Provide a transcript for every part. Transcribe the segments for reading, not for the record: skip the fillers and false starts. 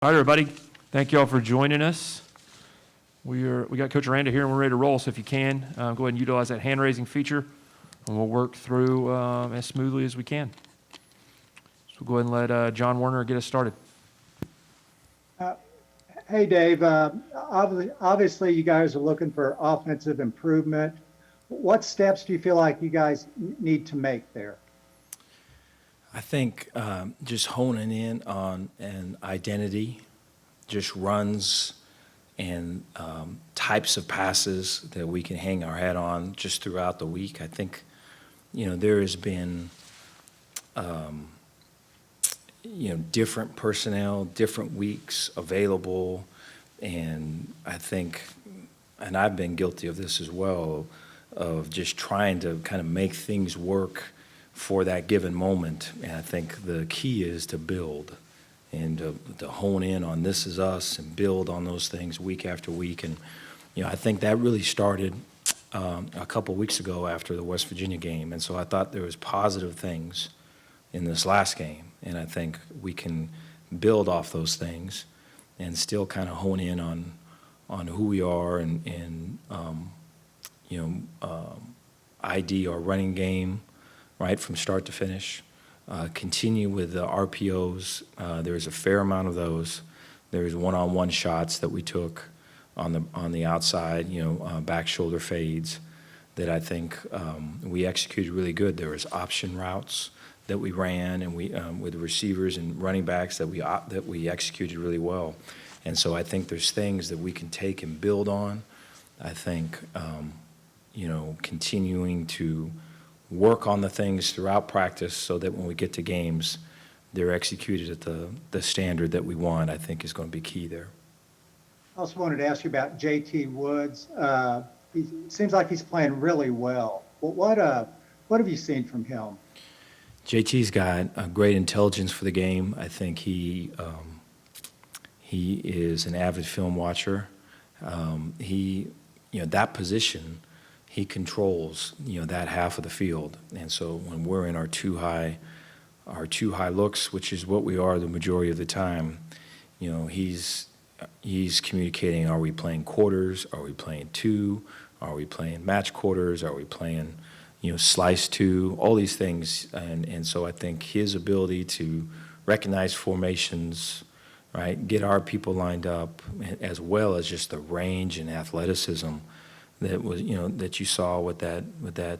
All right, everybody. Thank you all for joining us. We got Coach Aranda here, and we're ready to roll. So if you can, go ahead and utilize that hand-raising feature, and we'll work through as smoothly as we can. So we'll go ahead and let John Werner get us started. Hey, Dave. Obviously, you guys are looking for offensive improvement. What steps do you feel like you guys need to make there? I think just honing in on an identity, just runs and types of passes that we can hang our hat on just throughout the week. I think, there has been, different personnel, different weeks available. And I think, and I've been guilty of this as well, of just trying to kind of make things work for that given moment. And I think the key is to build and to hone in on this is us and build on those things week after week. And, I think that really started a couple weeks ago after the West Virginia game. And so I thought there was positive things in this last game. And I think we can build off those things and still kind of hone in on who we are and ID our running game, right, from start to finish. Continue with the RPOs. There's a fair amount of those. There's one-on-one shots that we took on the outside, back shoulder fades that I think we executed really good. There was option routes that we ran, and we with receivers and running backs that we executed really well. And so I think there's things that we can take and build on. I think continuing to work on the things throughout practice so that when we get to games, they're executed at the standard that we want, I think is going to be key there. I also wanted to ask you about J.T. Woods. He seems like he's playing really well. What have you seen from him? JT's got a great intelligence for the game. I think he is an avid film watcher. That position, he controls, that half of the field. And so when we're in our two high looks, which is what we are the majority of the time, he's communicating, are we playing quarters? Are we playing two? Are we playing match quarters? Are we playing, slice two? All these things. And so I think his ability to recognize formations, right, get our people lined up, as well as just the range and athleticism that was, that you saw with that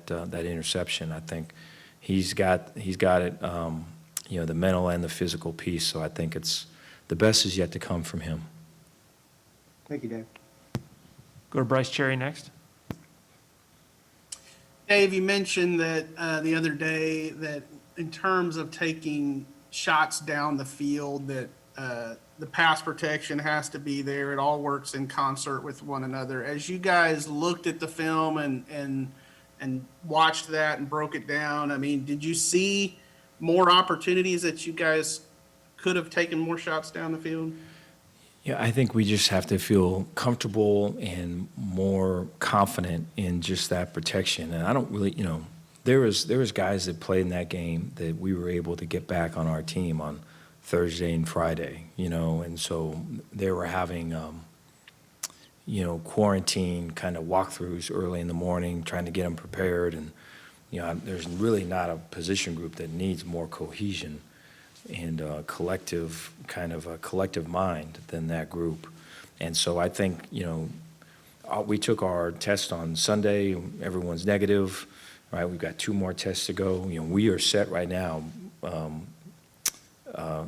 interception. I think he's got it, the mental and the physical piece. So I think the best is yet to come from him. Thank you, Dave. Go to Bryce Cherry next. Dave, you mentioned that the other day that in terms of taking shots down the field, that the pass protection has to be there. It all works in concert with one another. As you guys looked at the film and watched that and broke it down, I mean, did you see more opportunities that you guys could have taken more shots down the field? Yeah, I think we just have to feel comfortable and more confident in just that protection. And I don't really, there was guys that played in that game that we were able to get back on our team on Thursday and Friday, and so they were having, quarantine kind of walkthroughs early in the morning, trying to get them prepared. And, there's really not a position group that needs more cohesion and a collective mind than that group. And so I think, we took our test on Sunday, everyone's negative, right? We've got 2 more tests to go. We are set right now.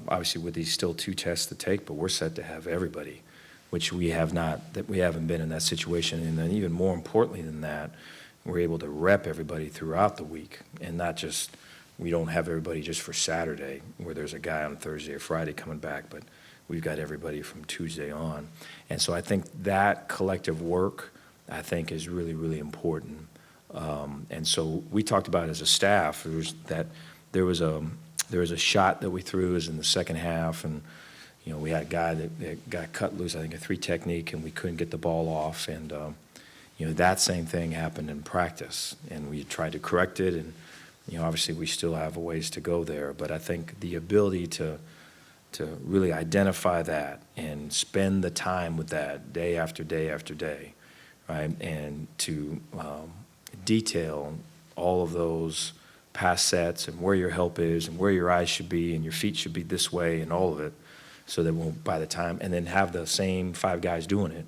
Obviously with these still 2 tests to take, but we're set to have everybody, which we haven't been in that situation. And then even more importantly than that, we're able to rep everybody throughout the week, and not just, we don't have everybody just for Saturday where there's a guy on Thursday or Friday coming back, but we've got everybody from Tuesday on. And so I think that collective work, I think, is really, really important. And so we talked about as a staff, there was a shot that we threw in the second half, and we had a guy that got cut loose, I think a 3 technique, and we couldn't get the ball off. And that same thing happened in practice, and we tried to correct it. And obviously we still have a ways to go there, but I think the ability to to really identify that and spend the time with that day after day after day, right? And to detail all of those pass sets and where your help is and where your eyes should be and your feet should be this way and all of it, so that we'll, by the time, and then have the same 5 guys doing it.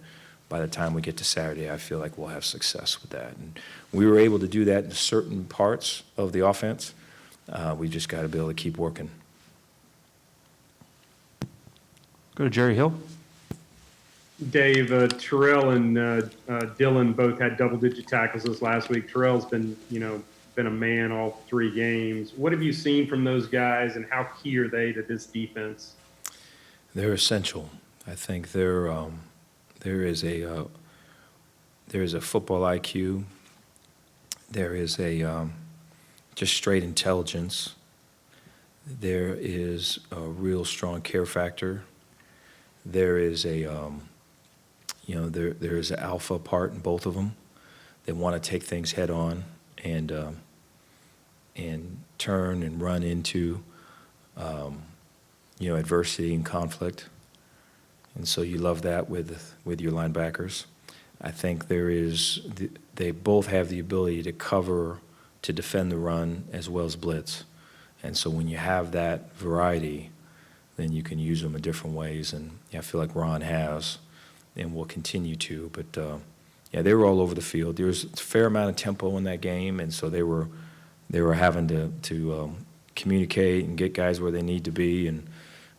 By the time we get to Saturday, I feel like we'll have success with that. And we were able to do that in certain parts of the offense. We just got to be able to keep working. Go to Jerry Hill. Dave, Terrell and Dylan both had double-digit tackles this last week. Terrell's been a man all 3 games. What have you seen from those guys, and how key are they to this defense? They're essential. I think there is a football IQ. There is a just straight intelligence. There is a real strong care factor. There is a there is an alpha part in both of them. They want to take things head on and turn and run into adversity and conflict. And so you love that with your linebackers. I think they both have the ability to cover, to defend the run as well as blitz. And so when you have that variety, then you can use them in different ways. And I feel like Ron has and will continue to. But they were all over the field. There was a fair amount of tempo in that game, and so they were having to communicate and get guys where they need to be. And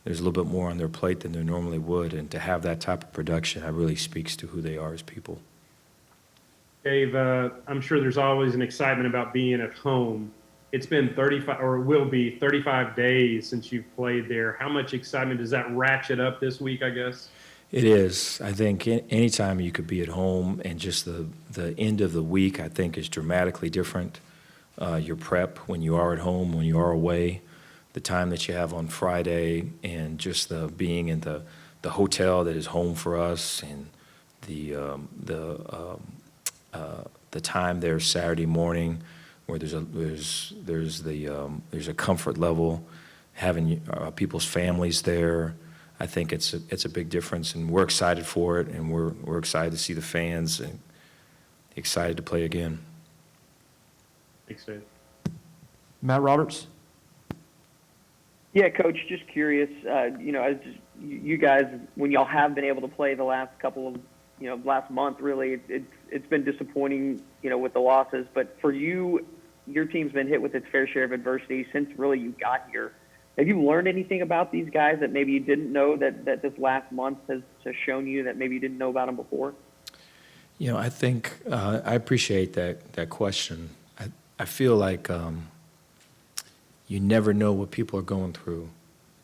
there's a little bit more on their plate than they normally would. And to have that type of production, that really speaks to who they are as people. Dave, I'm sure there's always an excitement about being at home. It's been 35, or it will be 35 days since you've played there. How much excitement does that ratchet up this week, I guess? It is. I think anytime you could be at home, and just the end of the week, I think, is dramatically different. Your prep when you are at home, when you are away, the time that you have on Friday, and just the being in the hotel that is home for us, and the time there Saturday morning, where there's a comfort level, having people's families there. I think it's a big difference, and we're excited for it, and we're excited to see the fans, and excited to play again. Thanks, Dave. Matt Roberts. Yeah, Coach, just curious, as you guys, when y'all have been able to play the last couple of, last month, really, it's been disappointing, with the losses. But for you, your team's been hit with its fair share of adversity since really you got here. Have you learned anything about these guys that maybe you didn't know that this last month has shown you that maybe you didn't know about them before? I think I appreciate that question. I feel like you never know what people are going through.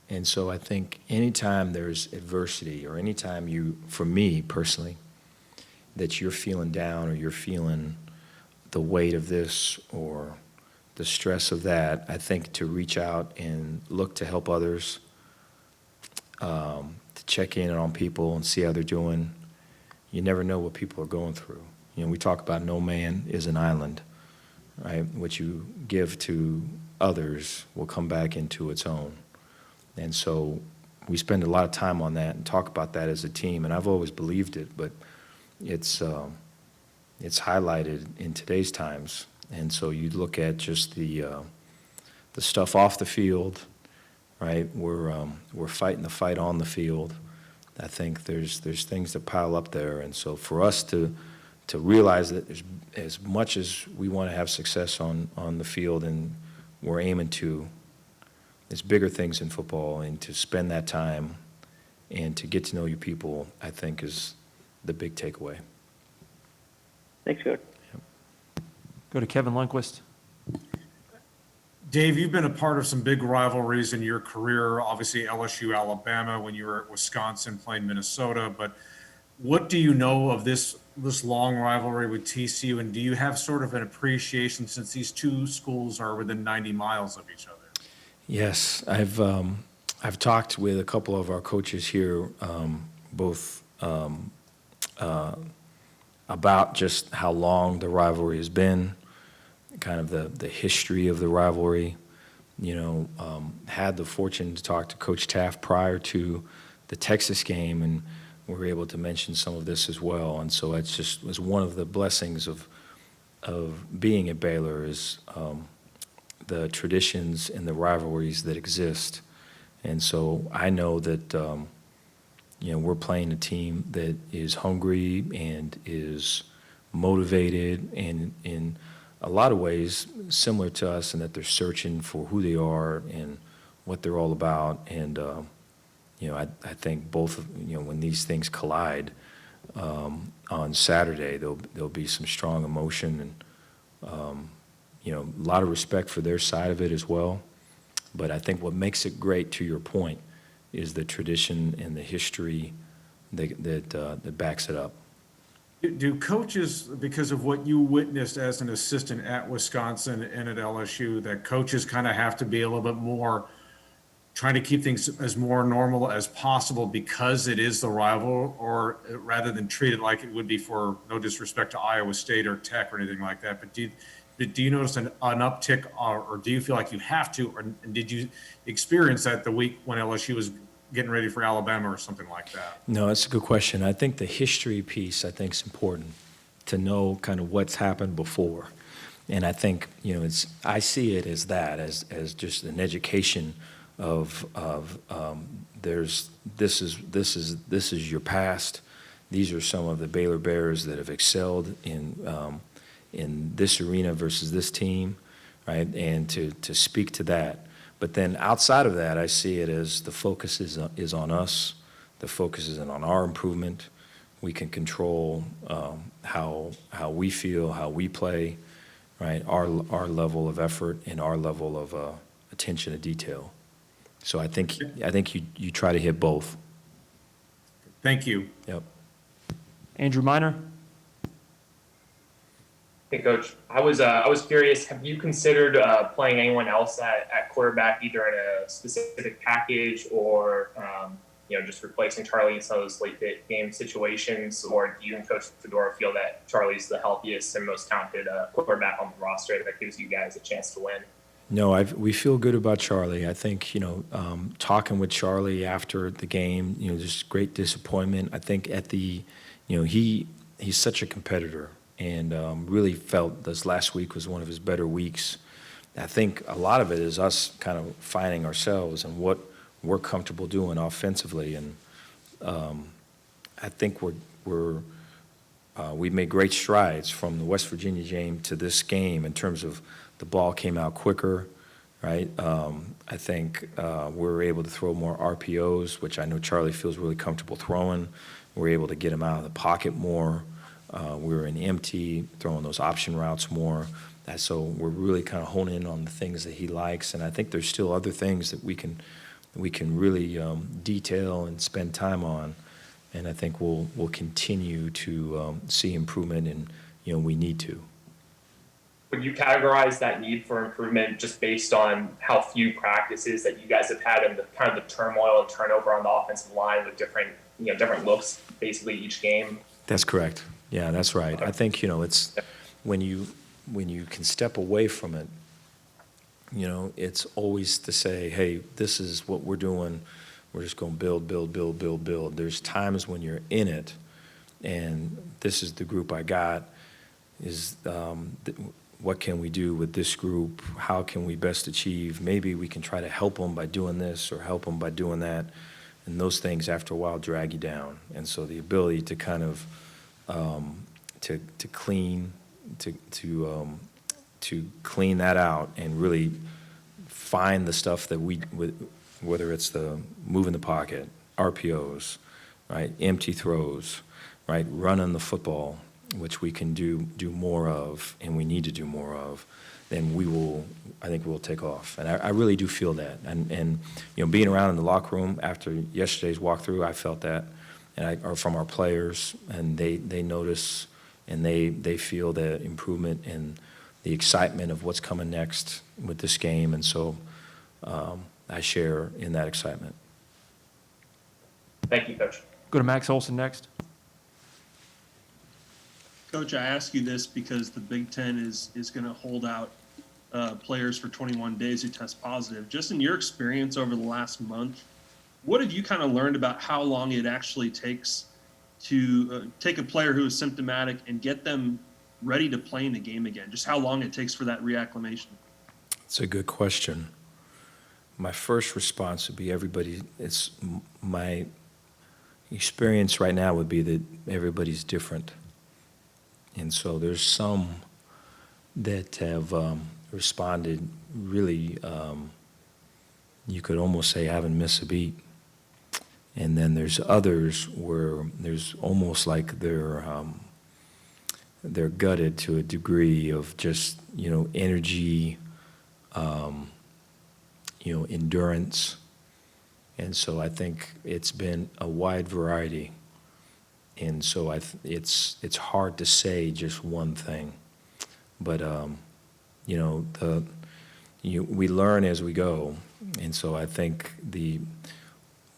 And so I think anytime there's adversity, or anytime for me personally, that you're feeling down, or you're feeling the weight of this or the stress of that, I think to reach out and look to help others, to check in on people and see how they're doing. You never know what people are going through. We talk about no man is an island, right? What you give to others will come back into its own. And so we spend a lot of time on that and talk about that as a team, and I've always believed it, but it's highlighted in today's times. And so you look at just the stuff off the field, right? We're fighting the fight on the field. I think there's things that pile up there, and so for us to realize that there's, as much as we want to have success on the field, and we're aiming to, there's bigger things in football, and to spend that time and to get to know your people, I think, is the big takeaway. Thanks, Coach. Go to Kevin Lundqvist. Dave, you've been a part of some big rivalries in your career, obviously LSU, Alabama, when you were at Wisconsin playing Minnesota. But what do you know of this long rivalry with TCU, and do you have sort of an appreciation, since these two schools are within 90 miles of each other? Yes, I've talked with a couple of our coaches here, both about just how long the rivalry has been, kind of the history of the rivalry, had the fortune to talk to Coach Taft prior to the Texas game, and we were able to mention some of this as well. And so it's just was one of the blessings of being at Baylor is the traditions and the rivalries that exist. And so I know that we're playing a team that is hungry and is motivated, and in a lot of ways similar to us, in that they're searching for who they are and what they're all about. And I think both when these things collide on Saturday, there'll be some strong emotion and a lot of respect for their side of it as well. But I think what makes it great, to your point, is the tradition and the history that backs it up. Do coaches, because of what you witnessed as an assistant at Wisconsin and at LSU, that coaches kind of have to be a little bit more trying to keep things as more normal as possible because it is the rival, or rather than treat it like it would be, for no disrespect to Iowa State or Tech or anything like that, but do you notice an uptick, or do you feel like you have to, or did you experience that the week when LSU was getting ready for Alabama or something like that? No, that's a good question. I think the history piece, I think, is important to know kind of what's happened before. And I think, I see it as that, as just an education of this is your past. These are some of the Baylor Bears that have excelled in this arena versus this team, right? And to speak to that. But then outside of that, I see it as the focus is on us. The focus is on our improvement. We can control how we feel, how we play, right? Our level of effort and our level of attention to detail. So I think you try to hit both. Thank you. Yep. Andrew Miner? Hey, Coach. I was curious. Have you considered playing anyone else at quarterback, either in a specific package or just replacing Charlie in some of those late game situations? Or do you and Coach Fedora feel that Charlie's the healthiest and most talented quarterback on the roster that gives you guys a chance to win? No, we feel good about Charlie. I think talking with Charlie after the game, just great disappointment. I think at the he's such a competitor. And really felt this last week was one of his better weeks. I think a lot of it is us kind of finding ourselves and what we're comfortable doing offensively. And I think we've made great strides from the West Virginia game to this game in terms of the ball came out quicker, right? I think we were able to throw more RPOs, which I know Charlie feels really comfortable throwing. We're able to get him out of the pocket more. We were in empty, throwing those option routes more. So we're really kind of honing in on the things that he likes. And I think there's still other things that we can really detail and spend time on. And I think we'll continue to see improvement, and we need to. Would you categorize that need for improvement just based on how few practices that you guys have had and the kind of the turmoil and turnover on the offensive line with different looks basically each game? That's correct. Yeah, that's right. I think, it's when you can step away from it, it's always to say, hey, this is what we're doing. We're just going to build. There's times when you're in it, and this is the group I got, is what can we do with this group? How can we best achieve? Maybe we can try to help them by doing this or help them by doing that. And those things, after a while, drag you down. And so the ability to kind of to clean that out and really find the stuff that whether it's the move in the pocket, RPOs, right, empty throws, right, running the football, which we can do more of, and we need to do more of, then I think we'll take off. And I really do feel that. And being around in the locker room after yesterday's walkthrough, I felt that. Or from our players, and they notice and they feel the improvement and the excitement of what's coming next with this game. And so I share in that excitement. Thank you, Coach. Go to Max Olson next. Coach, I ask you this because the Big Ten is going to hold out players for 21 days who test positive. Just in your experience over the last month, what have you kind of learned about how long it actually takes to take a player who is symptomatic and get them ready to play in the game again? Just how long it takes for that reacclimation? It's a good question. My first response would be my experience right now would be that everybody's different. And so there's some that have responded really, you could almost say haven't missed a beat. And then there's others where there's almost like they're gutted to a degree of just, energy, endurance. And so I think it's been a wide variety. And so it's hard to say just one thing. But, we learn as we go. And so I think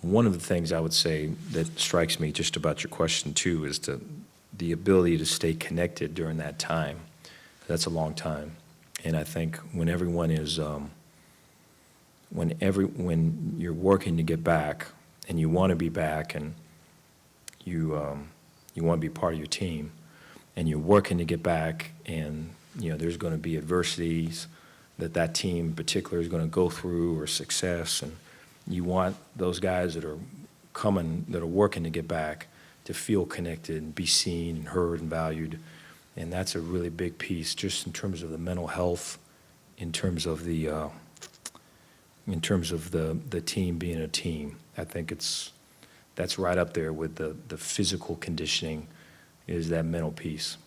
one of the things I would say that strikes me just about your question too is the ability to stay connected during that time. That's a long time. And I think when everyone is, when you're working to get back and you want to be back and you want to be part of your team and you're working to get back and, there's going to be adversities that team in particular is going to go through or success, and you want those guys that are working to get back to feel connected and be seen and heard and valued. And that's a really big piece just in terms of the mental health, in terms of the team being a team. I think that's right up there with the physical conditioning, is that mental piece.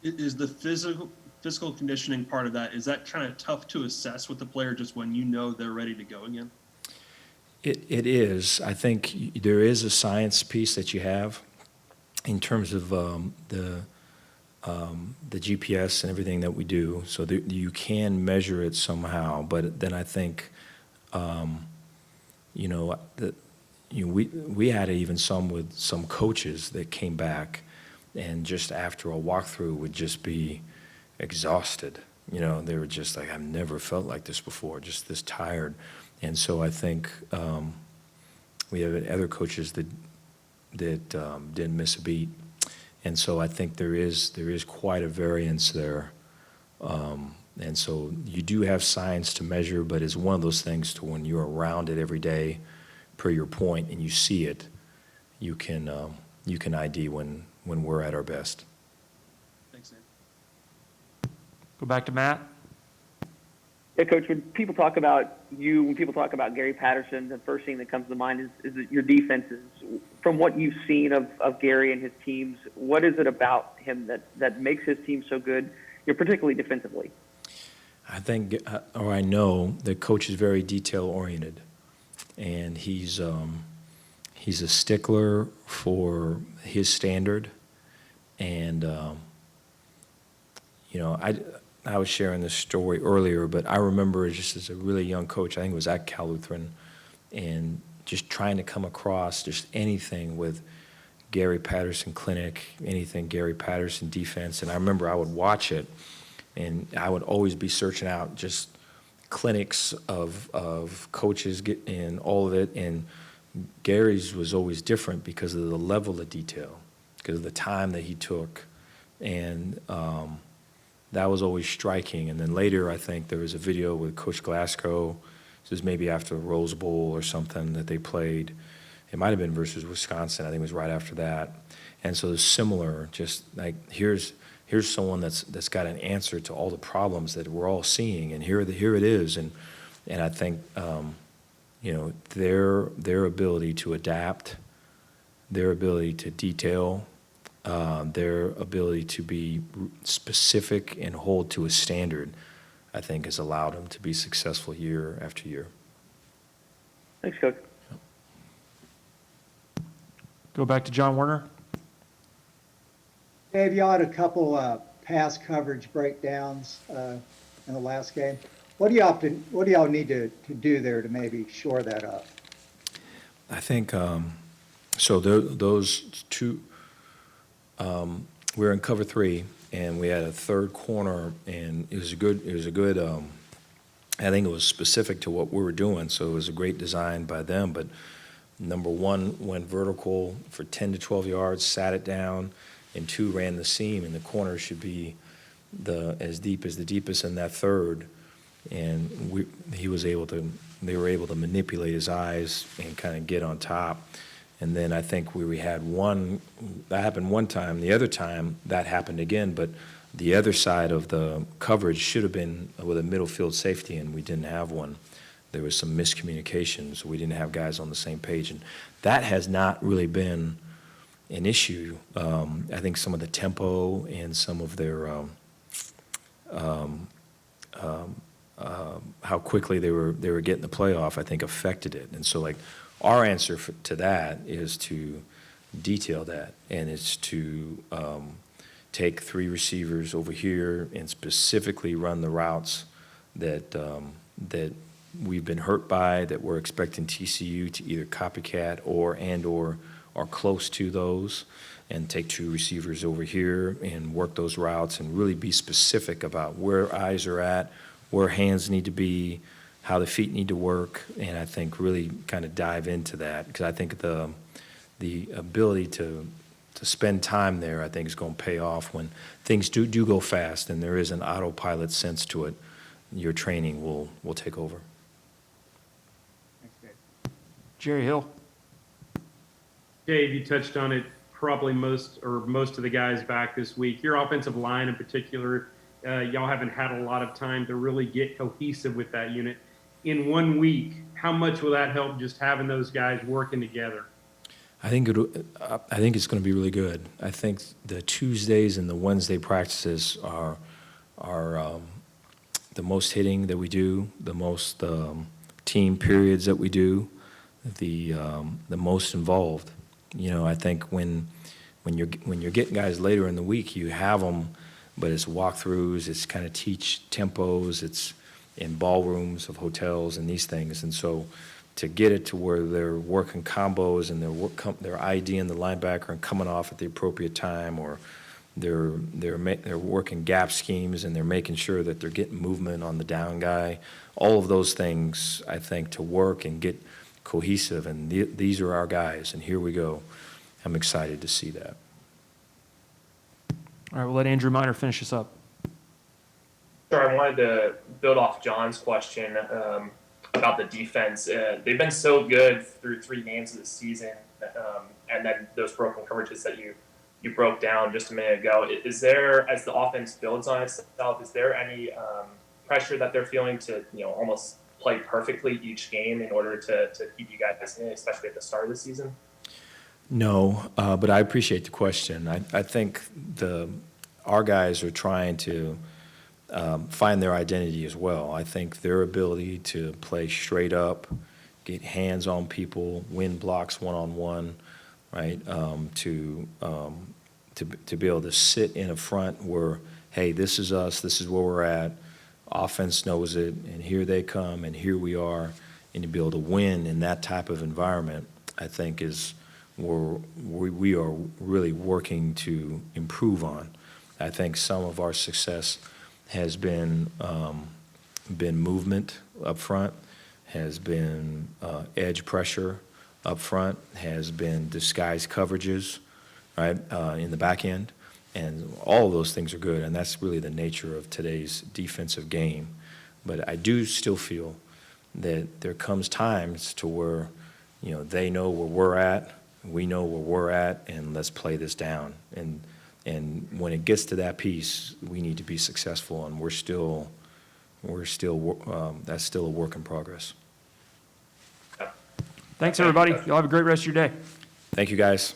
Is the physical conditioning part of that, is that kind of tough to assess with the player just when they're ready to go again? It is. I think there is a science piece that you have in terms of the GPS and everything that we do, so that you can measure it somehow. But then I think, we had even with some coaches that came back, and just after a walkthrough would just be exhausted. They were just like, I've never felt like this before, just this tired. And so I think we have other coaches that didn't miss a beat. And so I think there is quite a variance there. And so you do have science to measure, but it's one of those things to when you're around it every day, per your point, and you see it, you can ID when we're at our best. Thanks, Nate. Go back to Matt. Yeah, Coach, when people talk about Gary Patterson, the first thing that comes to mind is your defenses. From what you've seen of Gary and his teams, what is it about him that makes his team so good, particularly defensively? I think, or I know, the coach is very detail-oriented, and he's a stickler for his standard. And, I was sharing this story earlier, but I remember just as a really young coach, I think it was at Cal Lutheran, and just trying to come across just anything with Gary Patterson clinic, anything Gary Patterson defense. And I remember I would watch it, and I would always be searching out just clinics of coaches and all of it. And Gary's was always different because of the level of detail, because of the time that he took. And that was always striking. And then later, I think there was a video with Coach Glasgow. This was maybe after the Rose Bowl or something that they played. It might have been versus Wisconsin. I think it was right after that. And so it's similar, just like here's someone that's got an answer to all the problems that we're all seeing, and here it is. And I think their ability to adapt, their ability to detail, their ability to be specific and hold to a standard, I think has allowed them to be successful year after year. Thanks, Coach. Go back to John Werner. Dave, y'all had a couple pass coverage breakdowns in the last game. What do y'all need to do there to maybe shore that up? I think so. Those two, we're in cover 3, and we had a third corner, and it was a good. I think it was specific to what we were doing, so it was a great design by them. But number one went vertical for 10 to 12 yards, sat it down, and 2 ran the seam, and the corner should be as deep as the deepest in that third. And they were able to manipulate his eyes and kind of get on top. And then I think we had that happened one time. The other time that happened again, but the other side of the coverage should have been with a middle field safety, and we didn't have one. There was some miscommunication, so we didn't have guys on the same page. And that has not really been an issue. I think some of the tempo and some of their how quickly they were getting the playoff, I think, affected it. And so, like, our answer to that is to detail that, and it's to take 3 receivers over here and specifically run the routes that we've been hurt by, that we're expecting TCU to either copycat or are close to those, and take 2 receivers over here and work those routes and really be specific about where eyes are at, where hands need to be, how the feet need to work, and I think really kind of dive into that, because I think the ability to spend time there, I think, is going to pay off when things do go fast and there is an autopilot sense to it. Your training will take over. Thanks, Dave. Jerry Hill. Dave, you touched on it. Probably most of the guys back this week. Your offensive line in particular, y'all haven't had a lot of time to really get cohesive with that unit. In 1 week, how much will that help, just having those guys working together? I think it's going to be really good. I think the Tuesdays and the Wednesday practices are the most hitting that we do, the most team periods that we do, the most involved. You know, I think when you're getting guys later in the week, you have them, but it's walkthroughs, it's kind of teach tempos, it's in ballrooms of hotels and these things, and so to get it to where they're working combos and they're IDing the linebacker and coming off at the appropriate time, or they're working gap schemes and they're making sure that they're getting movement on the down guy. All of those things, I think, to work and get cohesive, and these are our guys, and here we go. I'm excited to see that. All right, we'll let Andrew Miner finish us up. Sure, I wanted to build off John's question about the defense. They've been so good through 3 games of the season, and then those broken coverages that you broke down just a minute ago. Is there, as the offense builds on itself, is there any pressure that they're feeling to, almost play perfectly each game in order to keep you guys in, especially at the start of the season? No, but I appreciate the question. I think our guys are trying to find their identity as well. I think their ability to play straight up, get hands on people, win blocks one-on-one, right? To be able to sit in a front where, hey, this is us, this is where we're at, offense knows it, and here they come, and here we are, and to be able to win in that type of environment, I think is where we are really working to improve on. I think some of our success has been movement up front, has been edge pressure up front, has been disguised coverages, right, in the back end. And all of those things are good, and that's really the nature of today's defensive game. But I do still feel that there comes times to where, they know where we're at, we know where we're at, and let's play this down. And when it gets to that piece, we need to be successful, and that's still a work in progress. Thanks, everybody. Y'all have a great rest of your day. Thank you, guys.